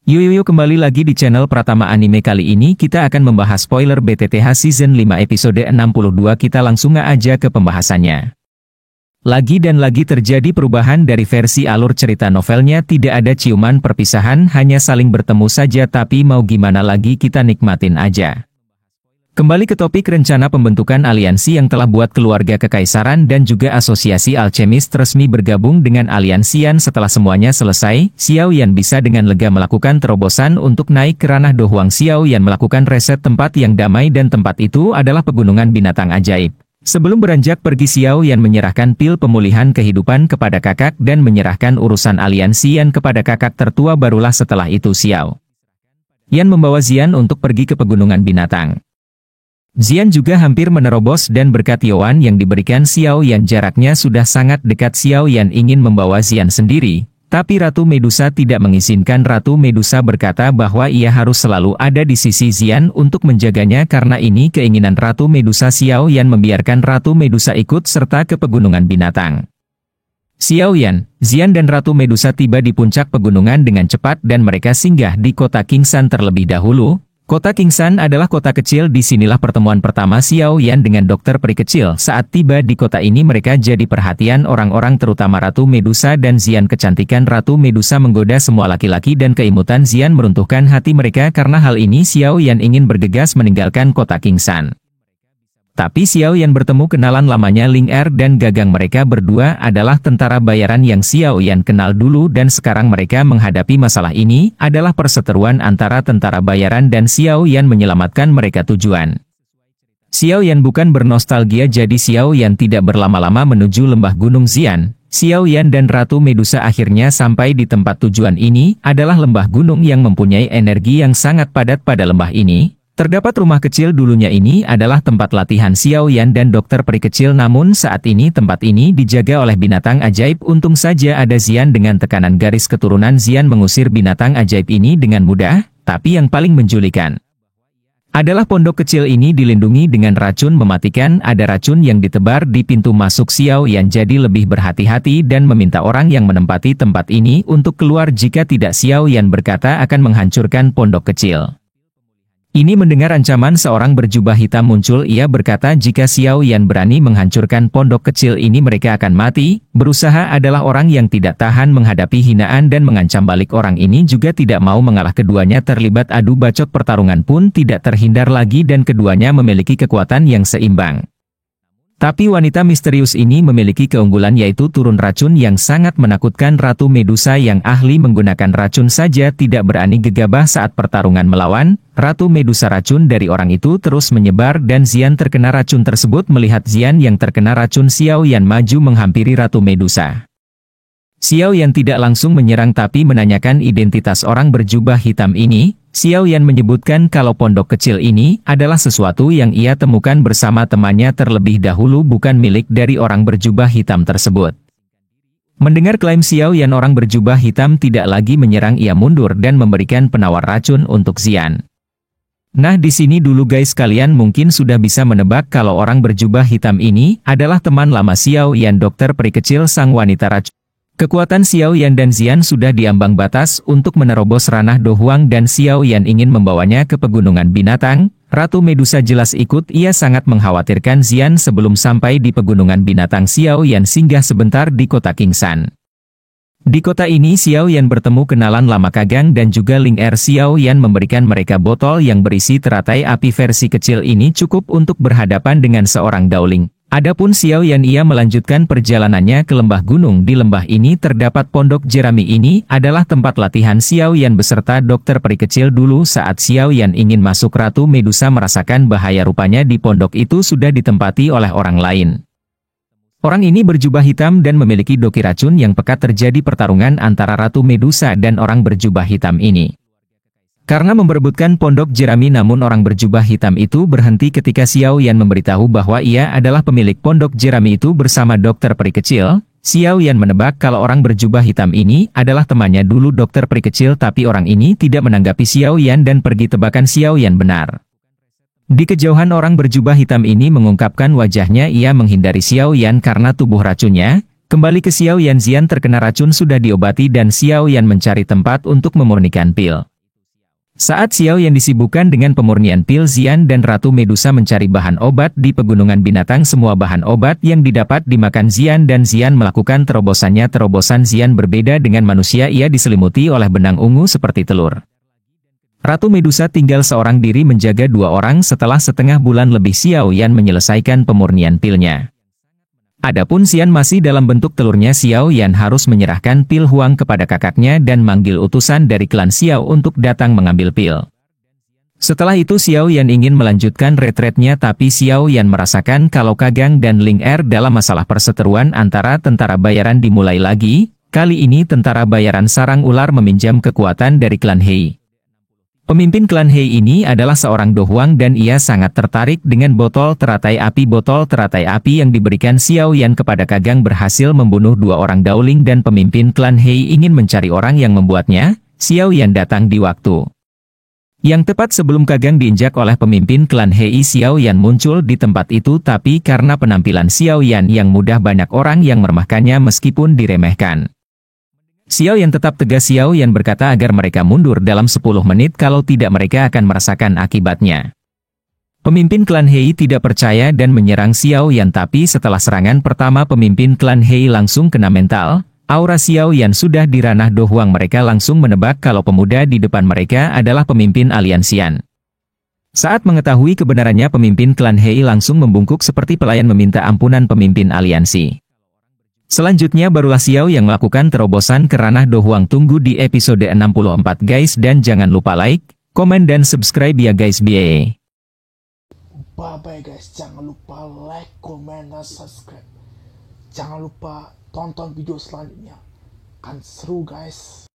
Yuk kembali lagi di channel Pratama Anime. Kali ini kita akan membahas spoiler BTTH Season 5 episode 62. Kita langsung aja ke pembahasannya. Lagi dan lagi terjadi perubahan dari versi alur cerita novelnya. Tidak ada ciuman perpisahan, hanya saling bertemu saja, tapi mau gimana lagi, kita nikmatin aja. Kembali ke topik rencana pembentukan aliansi yang telah buat keluarga kekaisaran dan juga asosiasi alchemist resmi bergabung dengan aliansian. Setelah semuanya selesai, Xiao Yan bisa dengan lega melakukan terobosan untuk naik ke ranah Do Huang. Xiao Yan melakukan reset tempat yang damai dan tempat itu adalah pegunungan binatang ajaib. Sebelum beranjak pergi, Xiao Yan menyerahkan pil pemulihan kehidupan kepada kakak dan menyerahkan urusan aliansian kepada kakak tertua. Barulah setelah itu Xiao Yan membawa Xian untuk pergi ke pegunungan binatang. Xian juga hampir menerobos dan berkat Yuan yang diberikan Xiao Yan jaraknya sudah sangat dekat. Xiao Yan ingin membawa Xian sendiri, tapi Ratu Medusa tidak mengizinkan. Ratu Medusa berkata bahwa ia harus selalu ada di sisi Xian untuk menjaganya. Karena ini keinginan Ratu Medusa, Xiao Yan membiarkan Ratu Medusa ikut serta ke pegunungan binatang. Xiao Yan, Xian dan Ratu Medusa tiba di puncak pegunungan dengan cepat dan mereka singgah di kota Kingsan terlebih dahulu. Kota Kingsan adalah kota kecil. Disinilah pertemuan pertama Xiao Yan dengan dokter peri kecil. Saat tiba di kota ini mereka jadi perhatian orang-orang, terutama Ratu Medusa dan Xian. Kecantikan Ratu Medusa menggoda semua laki-laki dan keimutan Xian meruntuhkan hati mereka. Karena hal ini Xiao Yan ingin bergegas meninggalkan kota Kingsan. Tapi Xiao Yan bertemu kenalan lamanya Ling Er dan Gagang. Mereka berdua adalah tentara bayaran yang Xiao Yan kenal dulu dan sekarang mereka menghadapi masalah. Ini adalah perseteruan antara tentara bayaran dan Xiao Yan menyelamatkan mereka. Tujuan Xiao Yan bukan bernostalgia, jadi Xiao Yan tidak berlama-lama menuju lembah Gunung Xian. Xiao Yan dan Ratu Medusa akhirnya sampai di tempat tujuan. Ini adalah lembah gunung yang mempunyai energi yang sangat padat. Pada lembah ini terdapat rumah kecil. Dulunya ini adalah tempat latihan Xiao Yan dan dokter peri kecil, namun saat ini tempat ini dijaga oleh binatang ajaib. Untung saja ada Xian. Dengan tekanan garis keturunan Xian mengusir binatang ajaib ini dengan mudah. Tapi yang paling menjulikan adalah pondok kecil ini dilindungi dengan racun mematikan. Ada racun yang ditebar di pintu masuk. Xiao Yan jadi lebih berhati-hati dan meminta orang yang menempati tempat ini untuk keluar. Jika tidak, Xiao Yan berkata akan menghancurkan pondok kecil ini. Mendengar ancaman seorang berjubah hitam muncul, ia berkata jika Xiao Yan berani menghancurkan pondok kecil ini mereka akan mati. Berusaha adalah orang yang tidak tahan menghadapi hinaan dan mengancam balik. Orang ini juga tidak mau mengalah. Keduanya terlibat adu bacot, pertarungan pun tidak terhindar lagi dan keduanya memiliki kekuatan yang seimbang. Tapi wanita misterius ini memiliki keunggulan, yaitu turun racun yang sangat menakutkan. Ratu Medusa yang ahli menggunakan racun saja tidak berani gegabah saat pertarungan melawan Ratu Medusa. Racun dari orang itu terus menyebar dan Xian terkena racun tersebut. Melihat Xian yang terkena racun, Xiao Yan maju menghampiri Ratu Medusa. Xiao Yan tidak langsung menyerang tapi menanyakan identitas orang berjubah hitam ini. Xiao Yan menyebutkan kalau pondok kecil ini adalah sesuatu yang ia temukan bersama temannya terlebih dahulu, bukan milik dari orang berjubah hitam tersebut. Mendengar klaim Xiao Yan, orang berjubah hitam tidak lagi menyerang. Ia mundur dan memberikan penawar racun untuk Xian. Nah, di sini dulu guys, kalian mungkin sudah bisa menebak kalau orang berjubah hitam ini adalah teman lama Xiao Yan, dokter peri kecil sang wanita racun. Kekuatan Xiao Yan dan Xian sudah diambang batas untuk menerobos ranah Do Huang dan Xiao Yan ingin membawanya ke pegunungan binatang. Ratu Medusa jelas ikut. Ia sangat mengkhawatirkan Xian. Sebelum sampai di pegunungan binatang, Xiao Yan singgah sebentar di kota Kingsan. Di kota ini Xiao Yan bertemu kenalan lama Gagang dan juga Ling Er. Xiao Yan memberikan mereka botol yang berisi teratai api. Versi kecil ini cukup untuk berhadapan dengan seorang Daoling. Adapun Xiao Yan, ia melanjutkan perjalanannya ke lembah gunung. Di lembah ini terdapat pondok jerami. Ini adalah tempat latihan Xiao Yan beserta dokter peri kecil. Dulu saat Xiao Yan ingin masuk, Ratu Medusa merasakan bahaya. Rupanya di pondok itu sudah ditempati oleh orang lain. Orang ini berjubah hitam dan memiliki doki racun yang pekat. Terjadi pertarungan antara Ratu Medusa dan orang berjubah hitam ini karena memperebutkan pondok jerami, namun orang berjubah hitam itu berhenti ketika Xiao Yan memberitahu bahwa ia adalah pemilik pondok jerami itu bersama dokter peri kecil. Xiao Yan menebak kalau orang berjubah hitam ini adalah temannya dulu dokter peri kecil, tapi orang ini tidak menanggapi Xiao Yan dan pergi. Tebakan Xiao Yan benar. Di kejauhan orang berjubah hitam ini mengungkapkan wajahnya. Ia menghindari Xiao Yan karena tubuh racunnya. Kembali ke Xiao Yan, Xian terkena racun sudah diobati dan Xiao Yan mencari tempat untuk memurnikan pil. Saat Xiao Yan disibukkan dengan pemurnian pil Xian dan Ratu Medusa mencari bahan obat di pegunungan binatang, semua bahan obat yang didapat dimakan Xian dan Xian melakukan terobosannya. Terobosan Xian berbeda dengan manusia, ia diselimuti oleh benang ungu seperti telur. Ratu Medusa tinggal seorang diri menjaga dua orang. Setelah setengah bulan lebih Xiao Yan menyelesaikan pemurnian pilnya. Adapun Xian masih dalam bentuk telurnya, Xiao Yan harus menyerahkan pil Huang kepada kakaknya dan manggil utusan dari klan Xiao untuk datang mengambil pil. Setelah itu Xiao Yan ingin melanjutkan retretnya, tapi Xiao Yan merasakan kalau Kagang dan Ling Er dalam masalah. Perseteruan antara tentara bayaran dimulai lagi. Kali ini tentara bayaran sarang ular meminjam kekuatan dari klan Hei. Pemimpin klan Hei ini adalah seorang Do Huang dan ia sangat tertarik dengan botol teratai api. Botol teratai api yang diberikan Xiao Yan kepada Kagang berhasil membunuh dua orang Daoling dan pemimpin klan Hei ingin mencari orang yang membuatnya. Xiao Yan datang di waktu yang tepat sebelum Kagang diinjak oleh pemimpin klan Hei. Xiao Yan muncul di tempat itu, tapi karena penampilan Xiao Yan yang mudah banyak orang yang meremehkannya meskipun diremehkan. Xiao Yan tetap tegas. Xiao Yan berkata agar mereka mundur dalam 10 menit, kalau tidak mereka akan merasakan akibatnya. Pemimpin klan Hei tidak percaya dan menyerang Xiao Yan, tapi setelah serangan pertama pemimpin klan Hei langsung kena mental. Aura Xiao Yan sudah di ranah Do Huang. Mereka langsung menebak kalau pemuda di depan mereka adalah pemimpin aliansian. Saat mengetahui kebenarannya, pemimpin klan Hei langsung membungkuk seperti pelayan meminta ampunan pemimpin aliansi. Selanjutnya barulah Xiao yang melakukan terobosan ke ranah Do Huang. Tunggu di episode 64 guys, dan jangan lupa like, komen dan subscribe ya guys. Bye bye guys, jangan lupa like, komen dan subscribe. Jangan lupa tonton video selanjutnya, kan seru guys.